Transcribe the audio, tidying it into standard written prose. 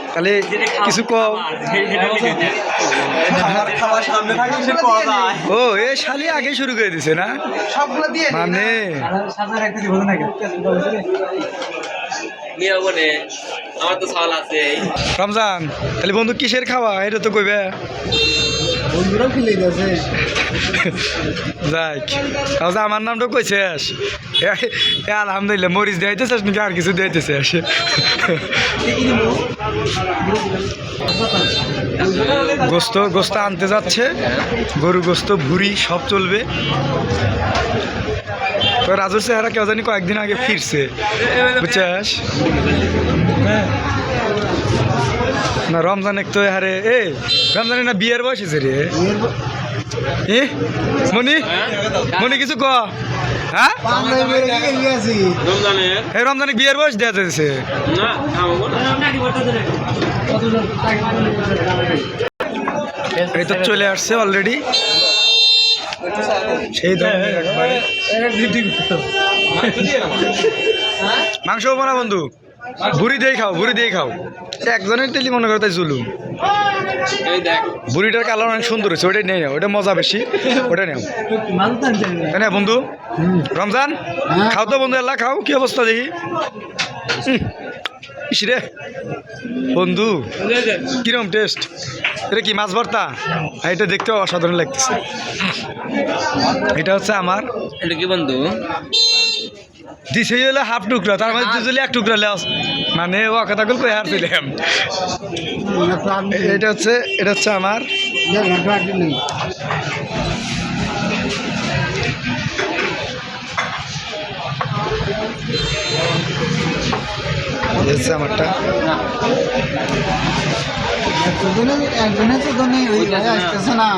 তাহলে কিছু কম ও এ শালি আগে শুরু করে দিছে না মানে রমজান তাহলে বন্ধু কিসের খাওয়া এটা তো কইবে যাই তাহলে আমার নামটা কইছিস আলহামদুলিল্লাহ মরিচ দিয়েছিস নাকি আর কিছু দিয়েছিস গোস্ত গোস্ত আনতে যাচ্ছে গরু গোস্ত ভুড়ি সব চলবে তো রাজুর চেহারা কেউ জানি কয়েকদিন আগে ফিরছে বুঝছিস না রমজান এক তো হারে এ রমজানে না বিয়ের বয়স হয়েছে রে এ মনি মনি কিছু ক হ্যাঁ রমজানে বিয়ের বয়স দেওয়া যাচ্ছে এই তো চলে আসছে অলরেডি সেই মাংস হবো না বন্ধু বুড়ি দিয়ে খাও বুড়ি দিয়ে খাও একজনের তেলি মনে করো তাই জুলুম বুড়িটার কালার অনেক সুন্দর হয়েছে ওটাই নেই না ওটা মজা বেশি ওটা নেও তাই না বন্ধু রমজান খাও তো বন্ধু আল্লাহ খাও কি অবস্থা দেখি রে বন্ধু কিরম টেস্ট এটা কি মাছ ভর্তা এটা দেখতেও অসাধারণ লাগতেছে এটা হচ্ছে আমার এটা কি বন্ধু দিছে হলো হাফ টুকরা তার মধ্যে যদি এক টুকরা লেস মানে ও কথা কই হার দিলাম এটা হচ্ছে আমার আমারটা একজনের তো আসতেছে না